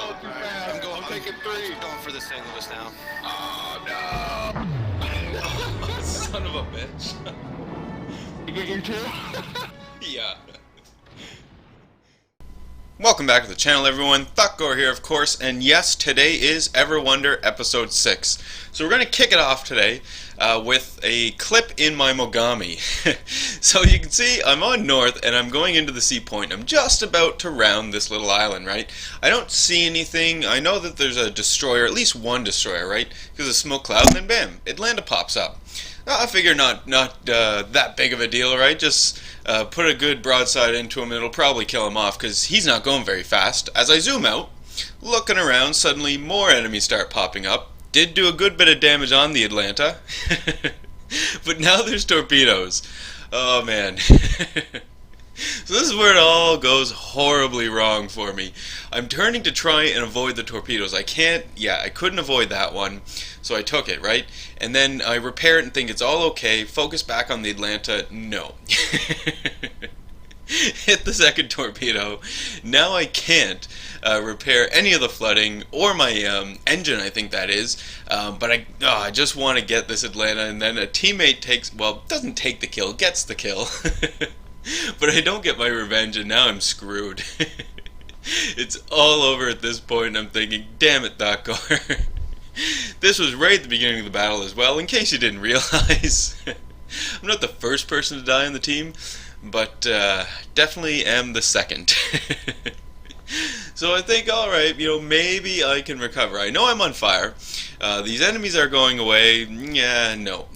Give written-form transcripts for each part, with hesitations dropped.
going too fast. I'm taking 3. I'm going for the St. Louis now. Oh no! Son of a bitch. You get your 2? Yeah. Welcome back to the channel, everyone. Thotgor here, of course, and yes, today is Ever Wonder episode 6. So we're going to kick it off today with a clip in my Mogami. So you can see I'm on north and I'm going into the sea point. I'm just about to round this little island, right? I don't see anything. I know that there's a destroyer, at least one destroyer, right? Because of smoke cloud, and then bam, Atlanta pops up. I figure not that big of a deal, right? Just put a good broadside into him and it'll probably kill him off because he's not going very fast. As I zoom out, looking around, suddenly more enemies start popping up. Did do a good bit of damage on the Atlanta. But now there's torpedoes. Oh man. So this is where it all goes horribly wrong for me. I'm turning to try and avoid the torpedoes. I couldn't avoid that one, so I took it, right? And then I repair it and think it's all okay, focus back on the Atlanta, no. Hit the second torpedo. Now I can't repair any of the flooding or my engine, I think that is. But I just want to get this Atlanta, and then a teammate doesn't take the kill, gets the kill. But I don't get my revenge, and now I'm screwed. It's all over at this point, and I'm thinking, damn it, Thotgor. This was right at the beginning of the battle as well, in case you didn't realize. I'm not the first person to die on the team, but definitely am the second. So I think, alright, maybe I can recover. I know I'm on fire. These enemies are going away. Yeah, no.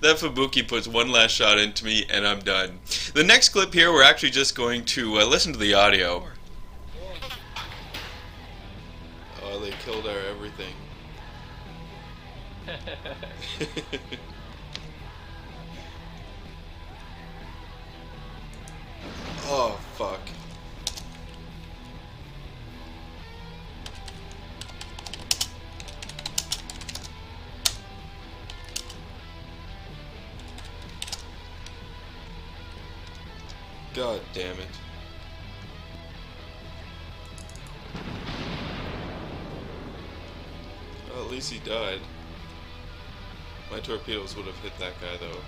That Fubuki puts one last shot into me, and I'm done. The next clip here, we're actually just going to listen to the audio. Oh, they killed our everything. Oh, fuck. God damn it. Well, at least he died. My torpedoes would have hit that guy, though.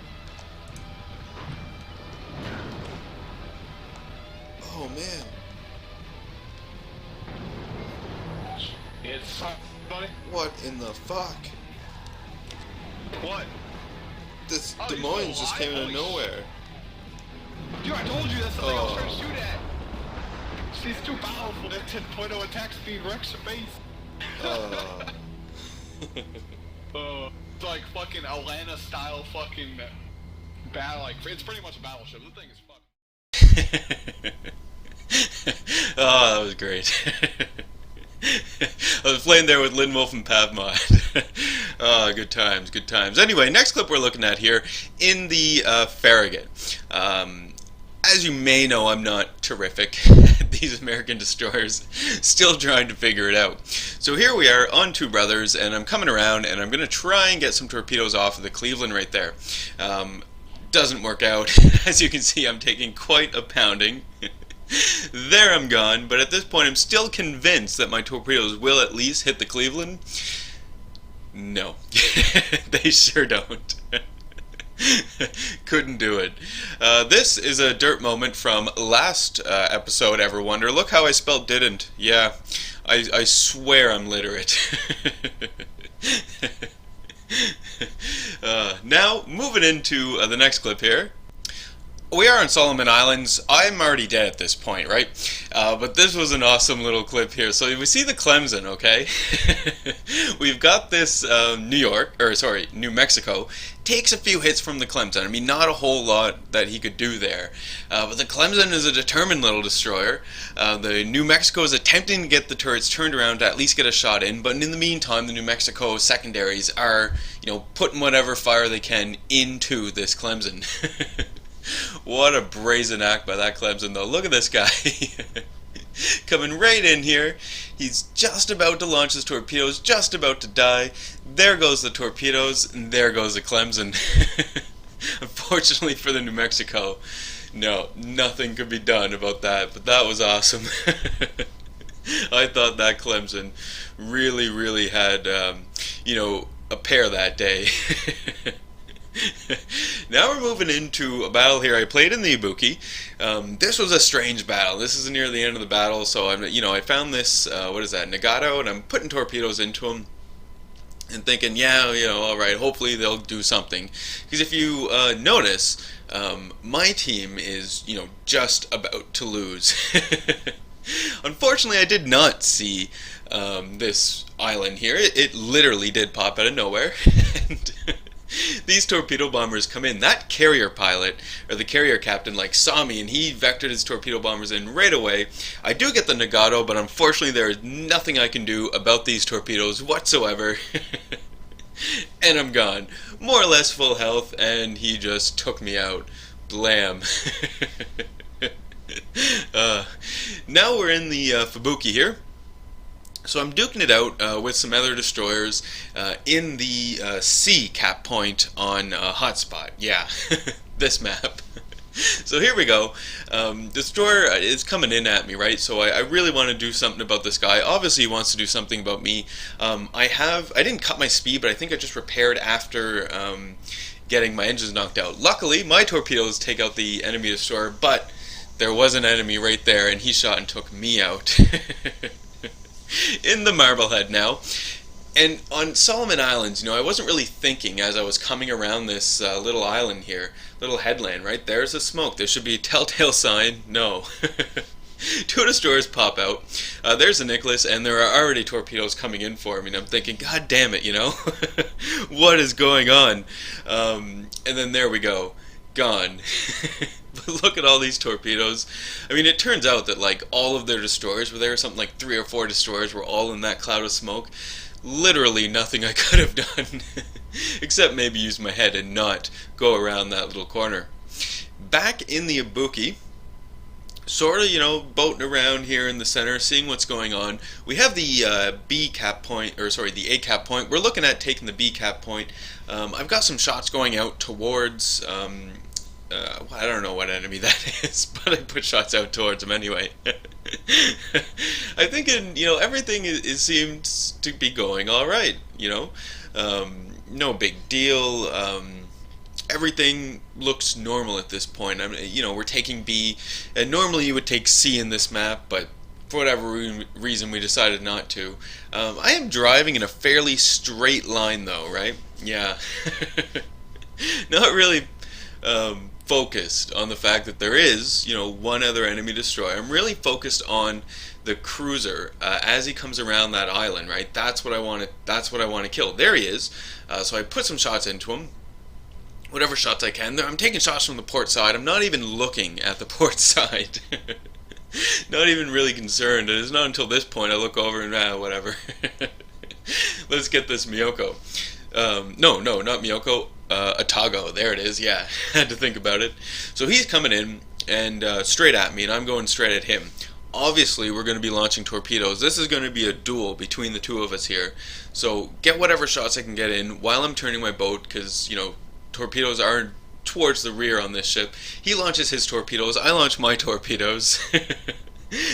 Oh, man. It's buddy. What in the fuck? What? This Oh, Des you Moines still just came out of alive? nowhere. Dude, I told you that's the thing I was trying to Oh. shoot at. She's too powerful. That 10.0 attack speed wrecks your base. It's like fucking Atlanta style fucking battle. Like, it's pretty much a battleship. The thing is fucking. Oh, that was great. I was playing there with Lynn Wolf and Pavmod. Oh, good times, good times. Anyway, next clip we're looking at here in the Farragut. As you may know, I'm not terrific at these American destroyers. Still trying to figure it out. So here we are on Two Brothers, and I'm coming around, and I'm going to try and get some torpedoes off of the Cleveland right there. Doesn't work out. As you can see, I'm taking quite a pounding. There I'm gone, but at this point I'm still convinced that my torpedoes will at least hit the Cleveland. No. They sure don't. Couldn't do it. This is a dirt moment from last episode, Ever Wonder. Look how I spelled didn't. Yeah, I swear I'm literate. Now, moving into the next clip here. We are on Solomon Islands. I'm already dead at this point, right? But this was an awesome little clip here. So we see the Clemson, okay? We've got this New Mexico. Takes a few hits from the Clemson. I mean, not a whole lot that he could do there. But the Clemson is a determined little destroyer. The New Mexico is attempting to get the turrets turned around to at least get a shot in. But in the meantime, the New Mexico secondaries are, putting whatever fire they can into this Clemson. What a brazen act by that Clemson, though. Look at this guy. Coming right in here. He's just about to launch his torpedoes, just about to die. There goes the torpedoes, and there goes the Clemson. Unfortunately for the New Mexico, no, nothing could be done about that, but that was awesome. I thought that Clemson really had, a pair that day. Now we're moving into a battle here. I played in the Ibuki. This was a strange battle. This is near the end of the battle, so I found this, what is that, Nagato, and I'm putting torpedoes into him. And thinking, yeah, all right, hopefully they'll do something. Because if you notice, my team is, just about to lose. Unfortunately, I did not see this island here. It literally did pop out of nowhere. And these torpedo bombers come in. That carrier pilot, or the carrier captain, saw me, and he vectored his torpedo bombers in right away. I do get the Nagato, but unfortunately there is nothing I can do about these torpedoes whatsoever. And I'm gone. More or less full health, and he just took me out. Blam. Now we're in the Fubuki here. So I'm duking it out with some other destroyers in the C cap point on Hotspot. Yeah, this map. So here we go. Destroyer is coming in at me, right? So I really want to do something about this guy. Obviously he wants to do something about me. I didn't cut my speed, but I think I just repaired after getting my engines knocked out. Luckily, my torpedoes take out the enemy destroyer, but there was an enemy right there, and he shot and took me out. In the Marblehead now. And on Solomon Islands, I wasn't really thinking as I was coming around this little island here, little headland, right? There's a smoke. There should be a telltale sign. No. Two destroyers pop out. There's a Nicholas, and there are already torpedoes coming in for me. And I'm thinking, God damn it, what is going on? And then there we go. Gone. But look at all these torpedoes. I mean, it turns out that all of their destroyers were there. Something like 3 or 4 destroyers were all in that cloud of smoke. Literally nothing I could have done except maybe use my head and not go around that little corner. Back in the Ibuki, sort of, boating around here in the center, seeing what's going on. We have the B cap point, or sorry, the A cap point. We're looking at taking the B cap point. I've got some shots going out towards, I don't know what enemy that is, but I put shots out towards him anyway. I think everything seems to be going all right. No big deal. Everything looks normal at this point. We're taking B, and normally you would take C in this map, but for whatever reason we decided not to. I am driving in a fairly straight line though, right? Yeah. Not really focused on the fact that there is, one other enemy destroyer. I'm really focused on the cruiser as he comes around that island, right? That's what I want to. That's what I want to kill. There he is. So I put some shots into him. Whatever shots I can. I'm taking shots from the port side. I'm not even looking at the port side. Not even really concerned. And it's not until this point I look over and whatever. Let's get this Miyoko. No, not Miyoko. Atago, there it is, yeah, had to think about it. So he's coming in, and straight at me, and I'm going straight at him. Obviously, we're going to be launching torpedoes. This is going to be a duel between the two of us here. So get whatever shots I can get in while I'm turning my boat, because, torpedoes are towards the rear on this ship. He launches his torpedoes, I launch my torpedoes.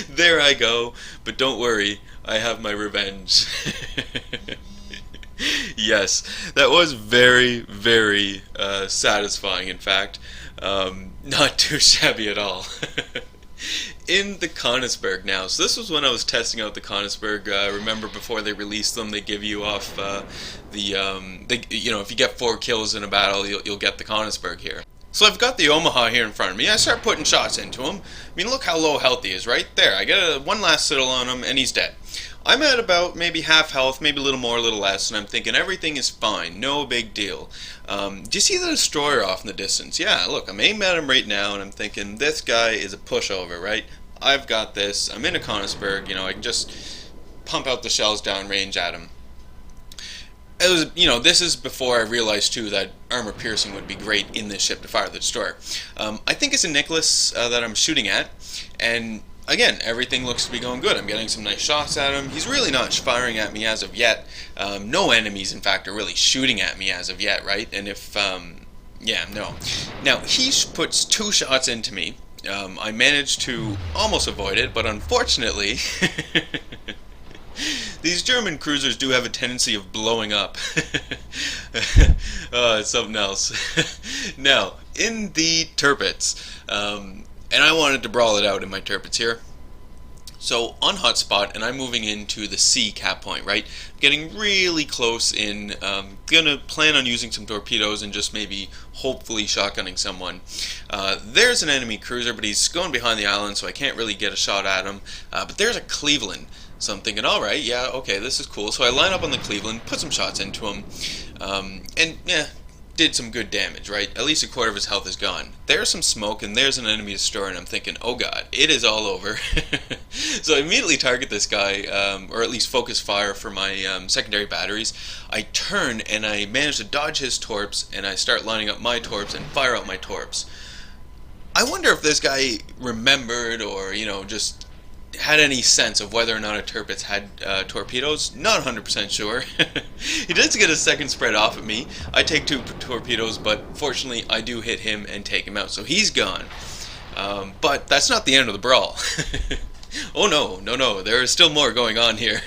There I go, but don't worry, I have my revenge. Yes, that was very satisfying, in fact. Not too shabby at all. In the Konigsberg now. So this was when I was testing out the Konigsberg. Remember, before they released them, they give you off if you get 4 kills in a battle, you'll get the Konigsberg here. So I've got the Omaha here in front of me. I start putting shots into him. I mean, look how low health he is, right? There, I get one last citadel on him, and he's dead. I'm at about maybe half health, maybe a little more, a little less, and I'm thinking everything is fine, no big deal. Do you see the destroyer off in the distance? Yeah, look, I'm aiming at him right now, and I'm thinking, this guy is a pushover, right? I've got this. I'm in a Konigsberg, I can just pump out the shells downrange at him. It was, this is before I realized, too, that armor piercing would be great in this ship to fire the destroyer. I think it's a Nicholas that I'm shooting at, and again, everything looks to be going good. I'm getting some nice shots at him. He's really not firing at me as of yet. No enemies, in fact, are really shooting at me as of yet, right? And if, no. Now, he puts 2 shots into me, I managed to almost avoid it, but unfortunately, these German cruisers do have a tendency of blowing up. It's something else. Now, in the turpets, and I wanted to brawl it out in my turpets here. So on hotspot, and I'm moving into the C cap point, right? Getting really close in. Gonna plan on using some torpedoes and just maybe, hopefully, shotgunning someone. There's an enemy cruiser, but he's going behind the island, so I can't really get a shot at him. But there's a Cleveland. So I'm thinking, alright, yeah, okay, this is cool. So I line up on the Cleveland, put some shots into him, and yeah, did some good damage, right? At least a quarter of his health is gone. There's some smoke, and there's an enemy destroyer, and I'm thinking, oh god, it is all over. So I immediately target this guy, or at least focus fire for my secondary batteries. I turn, and I manage to dodge his torps, and I start lining up my torps and fire out my torps. I wonder if this guy remembered, or, just had any sense of whether or not a turpets had torpedoes. Not 100% sure. He does get a second spread off at me. I take 2 torpedoes, but fortunately I do hit him and take him out, so he's gone. But that's not the end of the brawl. Oh no, there is still more going on here.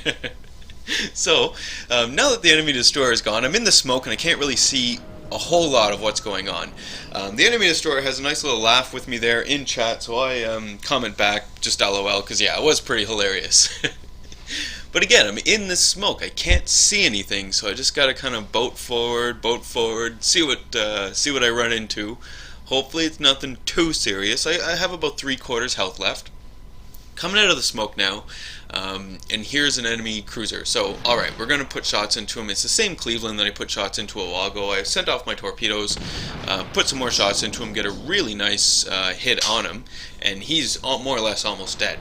So, now that the enemy destroyer is gone, I'm in the smoke and I can't really see a whole lot of what's going on. The enemy destroyer has a nice little laugh with me there in chat, so I comment back, just LOL, because yeah, it was pretty hilarious. But again, I'm in the smoke, I can't see anything, so I just gotta kind of boat forward, see what I run into. Hopefully it's nothing too serious. I have about 3/4 health left. Coming out of the smoke now, and here's an enemy cruiser. So, alright, we're going to put shots into him. It's the same Cleveland that I put shots into a while ago. I sent off my torpedoes, put some more shots into him, get a really nice hit on him, and he's more or less almost dead.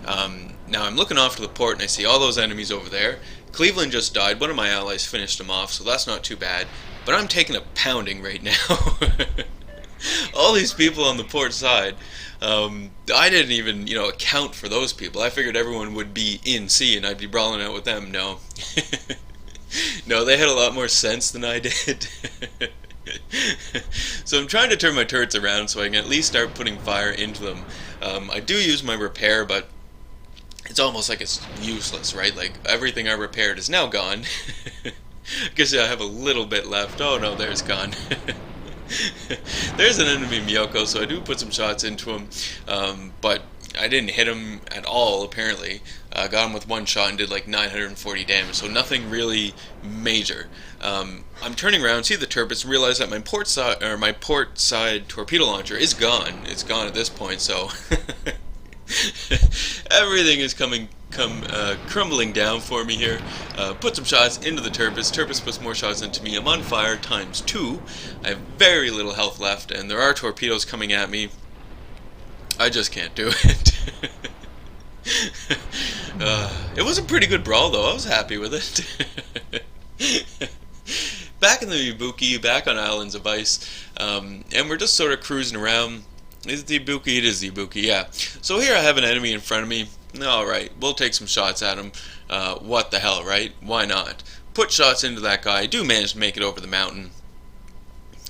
Now I'm looking off to the port, and I see all those enemies over there. Cleveland just died. One of my allies finished him off, so that's not too bad. But I'm taking a pounding right now. All these people on the port side. I didn't even, account for those people. I figured everyone would be in C and I'd be brawling out with them. No. No, they had a lot more sense than I did. So I'm trying to turn my turrets around so I can at least start putting fire into them. I do use my repair, but it's almost like it's useless, right? Like, everything I repaired is now gone. I guess I have a little bit left. Oh no, there's gone. There's an enemy Miyoko, so I do put some shots into him, but I didn't hit him at all, apparently. Got him with 1 shot and did like 940 damage, so nothing really major. I'm turning around, see the turpets, realize that my port side torpedo launcher is gone. It's gone at this point, so everything is crumbling down for me here. Put some shots into the turpets. Turpets puts more shots into me. I'm on fire ×2. I have very little health left, and there are torpedoes coming at me. I just can't do it. It was a pretty good brawl, though. I was happy with it. Back in the Ibuki, back on Islands of Ice, and we're just sort of cruising around. Is it the Ibuki? It is the Ibuki, yeah. So here I have an enemy in front of me. Alright, we'll take some shots at him. What the hell, right? Why not? Put shots into that guy. I do manage to make it over the mountain.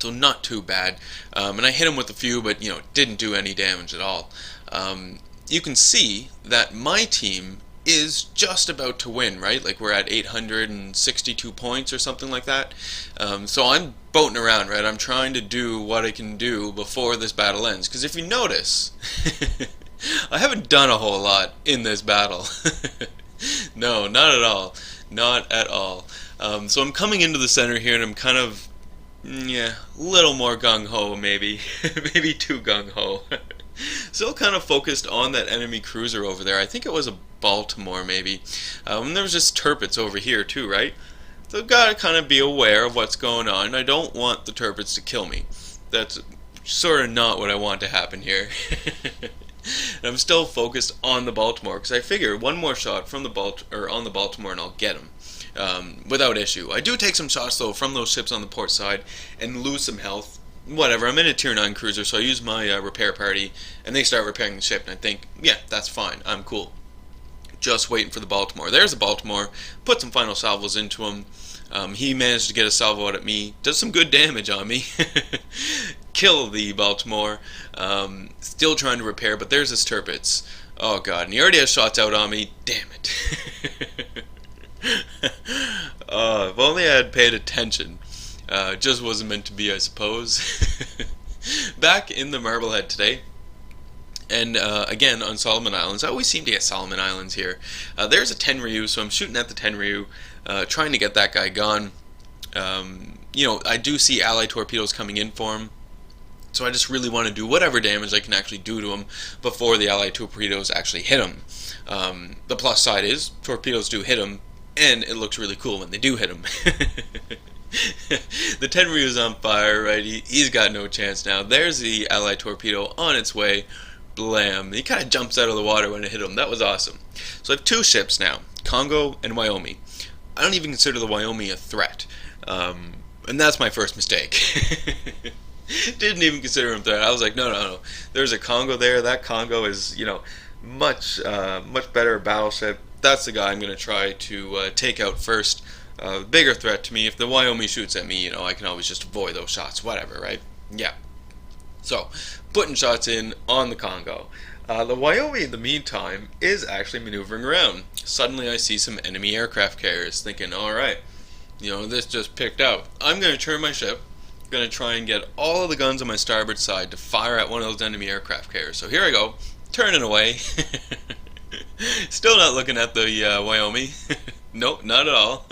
So not too bad. And I hit him with a few, but, didn't do any damage at all. You can see that my team is just about to win, right? Like, we're at 862 points or something like that. So I'm boating around, right? I'm trying to do what I can do before this battle ends. Because if you notice, I haven't done a whole lot in this battle. No, not at all. Not at all. So I'm coming into the center here, and I'm kind of, a little more gung-ho, maybe. Maybe too gung-ho. Still kind of focused on that enemy cruiser over there. I think it was a Baltimore, maybe. And there was just turpets over here, too, right? So I've got to kind of be aware of what's going on. I don't want the turpets to kill me. That's sort of not what I want to happen here. And I'm still focused on the Baltimore, because I figure one more shot from on the Baltimore and I'll get him without issue. I do take some shots, though, from those ships on the port side and lose some health. Whatever, I'm in a tier 9 cruiser, so I use my repair party, and they start repairing the ship, and I think, yeah, that's fine, I'm cool. Just waiting for the Baltimore. There's the Baltimore, put some final salvos into him. He managed to get a salvo out at me, does some good damage on me, kill the Baltimore. Still trying to repair, but there's his Tirpitz. Oh god, and he already has shots out on me. Damn it. If only I had paid attention. It just wasn't meant to be, I suppose. Back in the Marblehead today. And again, on Solomon Islands. I always seem to get Solomon Islands here. There's a Tenryu, so I'm shooting at the Tenryu, trying to get that guy gone. I do see ally torpedoes coming in for him. So I just really want to do whatever damage I can actually do to him before the ally torpedoes actually hit him. The plus side is, torpedoes do hit him, and it looks really cool when they do hit him. The Tenryu is on fire, right? He's got no chance now. There's the ally torpedo on its way. Blam. He kind of jumps out of the water when it hit him. That was awesome. So I have two ships now, Congo and Wyoming. I don't even consider the Wyoming a threat. And that's my first mistake. Didn't even consider him a threat. I was like, no. There's a Congo there. That Congo is, much better battleship. That's the guy I'm going to try to take out first. Bigger threat to me. If the Wyoming shoots at me, I can always just avoid those shots. Whatever, right? Yeah. So, putting shots in on the Congo. The Wyoming, in the meantime, is actually maneuvering around. Suddenly I see some enemy aircraft carriers, thinking, alright, this just picked out. I'm going to turn my ship, going to try and get all of the guns on my starboard side to fire at one of those enemy aircraft carriers. So here I go, turning away. Still not looking at the Wyoming. Nope, not at all.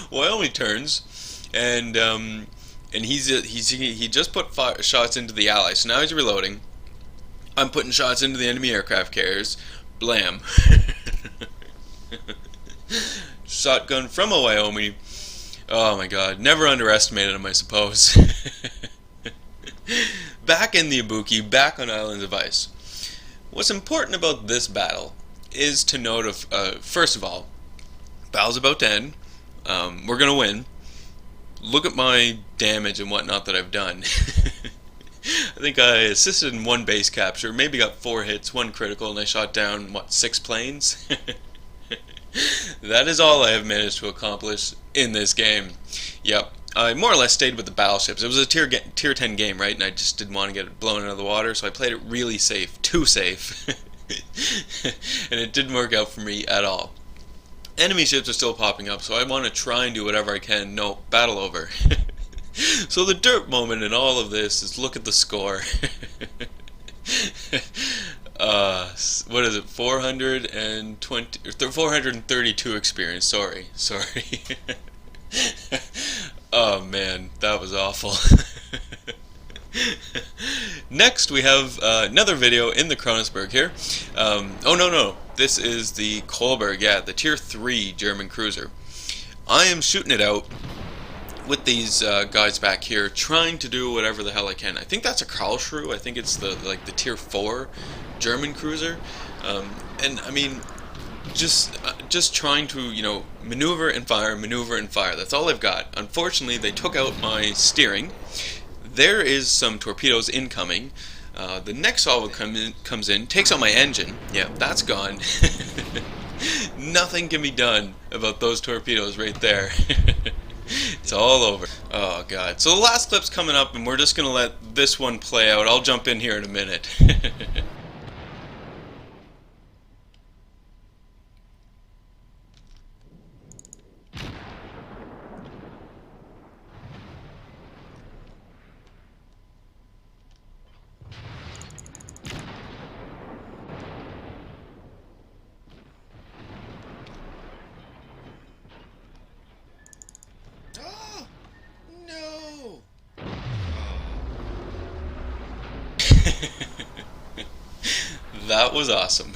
Wyoming turns, and he just put shots into the Allies, so now he's reloading. I'm putting shots into the enemy aircraft carriers. Blam. Shotgun from a Wyoming. Oh my god, never underestimated him, I suppose. Back in the Ibuki, back on Islands of Ice. What's important about this battle is to note first of all, battle's about to end. We're gonna win. Look at my damage and whatnot that I've done. I think I assisted in one base capture, maybe got 4 hits, 1 critical, and I shot down, 6 planes? That is all I have managed to accomplish in this game. Yep, I more or less stayed with the battleships. It was a tier 10 game, right, and I just didn't want to get it blown out of the water, so I played it really safe, too safe. And it didn't work out for me at all. Enemy ships are still popping up, so I want to try and do whatever I can. No, battle over. So the dirt moment in all of this is look at the score. What is it? 420 or 432 experience. Sorry. Oh man, that was awful. Next we have another video in the Kronosberg here. Oh no, this is the Kolberg, yeah, the tier 3 German cruiser. I am shooting it out with these guys back here, trying to do whatever the hell I can. I think that's a Karlsruhe. I think it's the tier 4 German cruiser. And I mean, just trying to maneuver and fire. That's all I've got. Unfortunately, they took out my steering. There is some torpedoes incoming. The next salvo comes in, takes out my engine. Yeah, that's gone. Nothing can be done about those torpedoes right there. It's all over. Oh god. So the last clip's coming up, and we're just gonna let this one play out. I'll jump in here in a minute. That was awesome.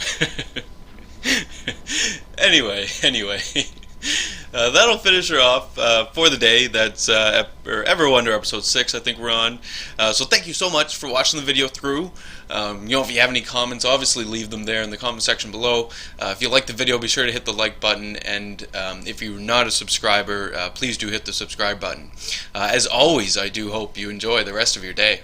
Anyway, that'll finish her off for the day. That's Ever Wonder episode 6, I think we're on. So thank you so much for watching the video through. If you have any comments, obviously leave them there in the comment section below. If you like the video, be sure to hit the like button, and if you're not a subscriber, please do hit the subscribe button. As always, I do hope you enjoy the rest of your day.